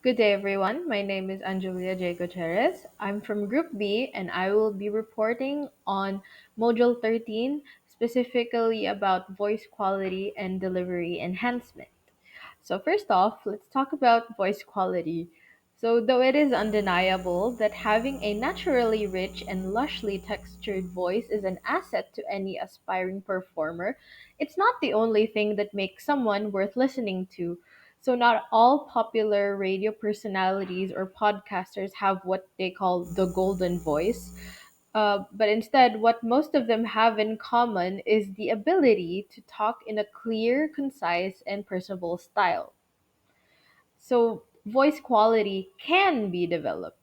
Good day, everyone. My name is Angelia J. Gutierrez. I'm from Group B, and I will be reporting on Module 13, specifically about voice quality and delivery enhancement. So, first off, let's talk about voice quality. So, though it is undeniable that having a naturally rich and lushly textured voice is an asset to any aspiring performer, it's not the only thing that makes someone worth listening to. So, not all popular radio personalities or podcasters have what they call the golden voice. But instead, what most of them have in common is the ability to talk in a clear, concise, and personable style. So, voice quality can be developed.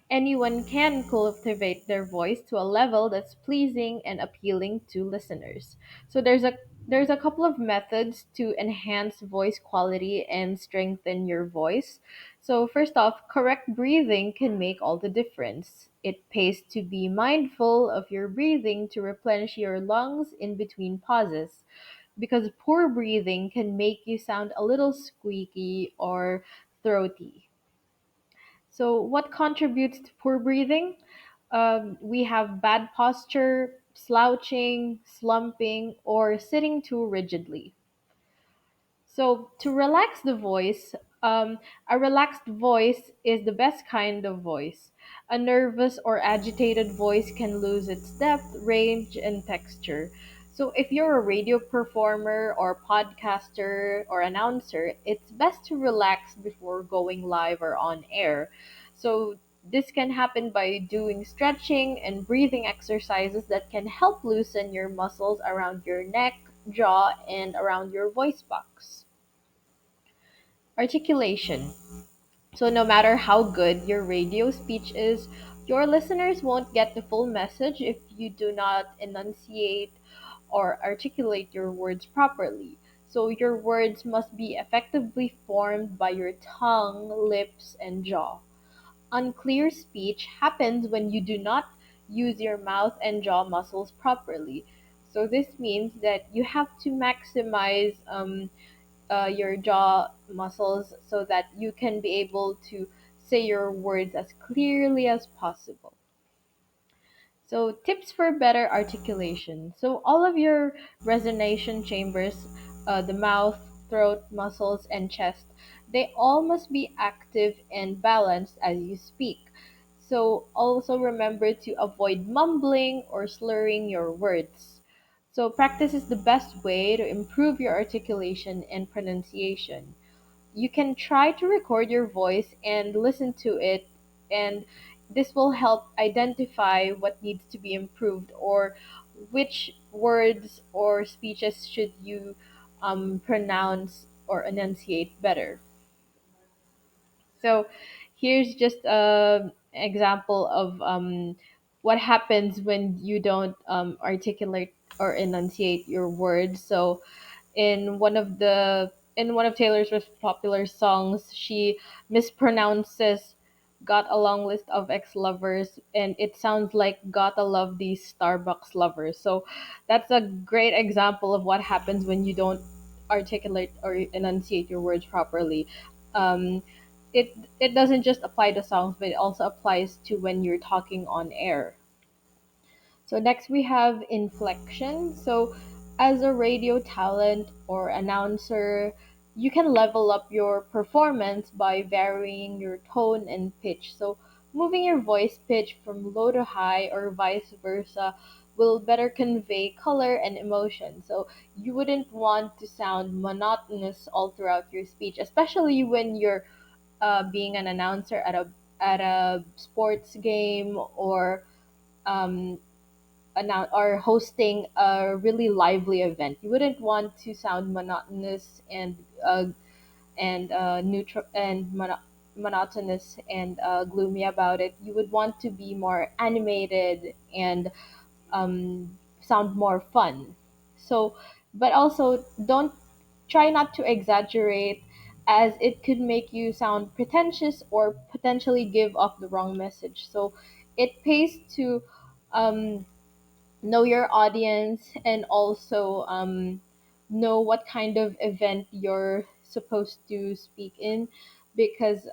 Anyone can cultivate their voice to a level that's pleasing and appealing to listeners. So there's a couple of methods to enhance voice quality and strengthen your voice. So first off, correct breathing can make all the difference. It pays to be mindful of your breathing to replenish your lungs in between pauses because poor breathing can make you sound a little squeaky or throaty. So, what contributes to poor breathing? We have bad posture, slouching, slumping, or sitting too rigidly. So, to relax the voice, a relaxed voice is the best kind of voice. A nervous or agitated voice can lose its depth, range, and texture. So, if you're a radio performer or podcaster or announcer, it's best to relax before going live or on air. So, this can happen by doing stretching and breathing exercises that can help loosen your muscles around your neck, jaw, and around your voice box. Articulation. So, no matter how good your radio speech is, your listeners won't get the full message if you do not enunciate or articulate your words properly. So, your words must be effectively formed by your tongue, lips, and jaw. Unclear speech happens when you do not use your mouth and jaw muscles properly. So, this means that you have to maximize your jaw muscles so that you can be able to say your words as clearly as possible. So, tips for better articulation. So, all of your resonation chambers, the mouth, throat, muscles, and chest, they all must be active and balanced as you speak. So, also remember to avoid mumbling or slurring your words. So, practice is the best way to improve your articulation and pronunciation. You can try to record your voice and listen to it, and this will help identify what needs to be improved or which words or speeches should you pronounce or enunciate better. So here's just a example of what happens when you don't articulate or enunciate your words. So in one of Taylor Swift's popular songs, she mispronounces "Got a long list of ex-lovers" and it sounds like "Gotta love these Starbucks lovers." So that's a great example of what happens when you don't articulate or enunciate your words properly. Um, it doesn't just apply to songs, but it also applies to when you're talking on air. So next we have inflection. So as a radio talent or announcer, you can level up your performance by varying your tone and pitch. So moving your voice pitch from low to high or vice versa will better convey color and emotion. So you wouldn't want to sound monotonous all throughout your speech, especially when you're being an announcer at a sports game or um, or hosting a really lively event. You wouldn't want to sound monotonous and neutral and monotonous and gloomy about it. You would want to be more animated and sound more fun. So, but also don't try not to exaggerate as it could make you sound pretentious or potentially give off the wrong message. So, it pays to um, know your audience and also know what kind of event you're supposed to speak in because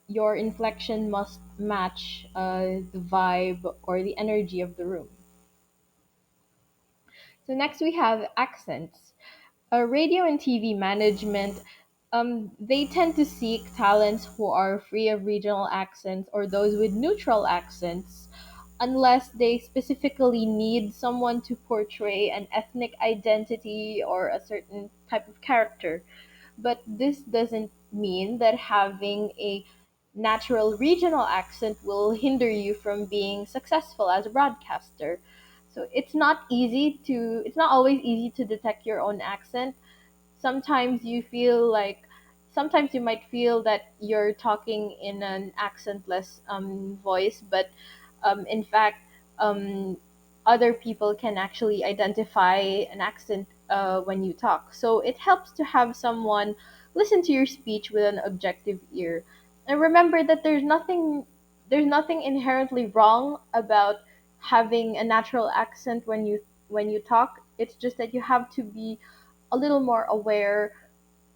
your inflection must match the vibe or the energy of the room. So next we have accents. Radio and TV management, they tend to seek talents who are free of regional accents or those with neutral accents, unless they specifically need someone to portray an ethnic identity or a certain type of character. But this doesn't mean that having a natural regional accent will hinder you from being successful as a broadcaster. So it's not always easy to detect your own accent. Sometimes you feel like sometimes you might feel that you're talking in an accentless voice, but in fact, um, other people can actually identify an accent when you talk. So it helps to have someone listen to your speech with an objective ear. And remember that there's nothing inherently wrong about having a natural accent when you talk. It's just that you have to be a little more aware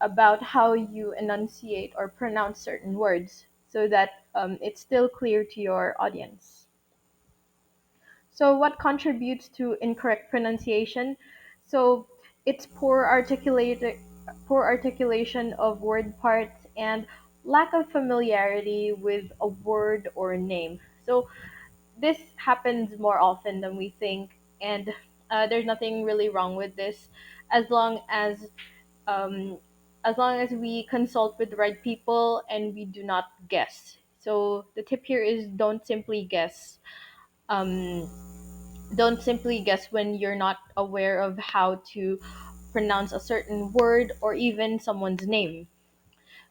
about how you enunciate or pronounce certain words so that it's still clear to your audience. So, what contributes to incorrect pronunciation? So, it's poor articulation of word parts and lack of familiarity with a word or a name. So, this happens more often than we think, and there's nothing really wrong with this as long um, as long as we consult with the right people and we do not guess. So the tip here is Um, don't simply guess when you're not aware of how to pronounce a certain word or even someone's name.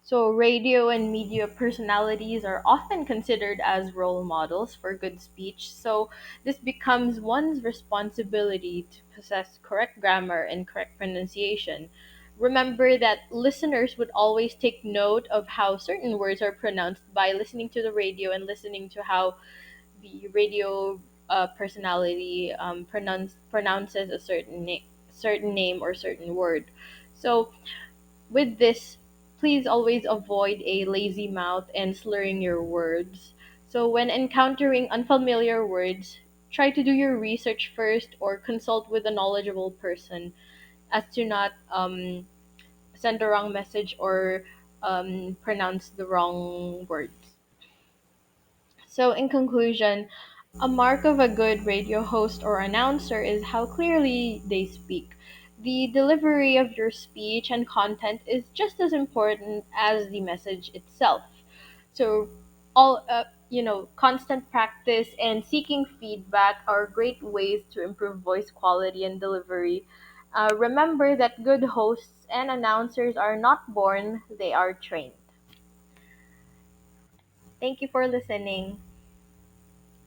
So, radio and media personalities are often considered as role models for good speech, so this becomes one's responsibility to possess correct grammar and correct pronunciation. Remember that listeners would always take note of how certain words are pronounced by listening to the radio and listening to how the radio personality pronounces a certain name or certain word. So, with this, please always avoid a lazy mouth and slurring your words. So, when encountering unfamiliar words, try to do your research first or consult with a knowledgeable person as to not send the wrong message or pronounce the wrong words. So, in conclusion, a mark of a good radio host or announcer is how clearly they speak. The delivery of your speech and content is just as important as the message itself. So, constant practice and seeking feedback are great ways to improve voice quality and delivery. Remember that good hosts and announcers are not born, they are trained. Thank you for listening.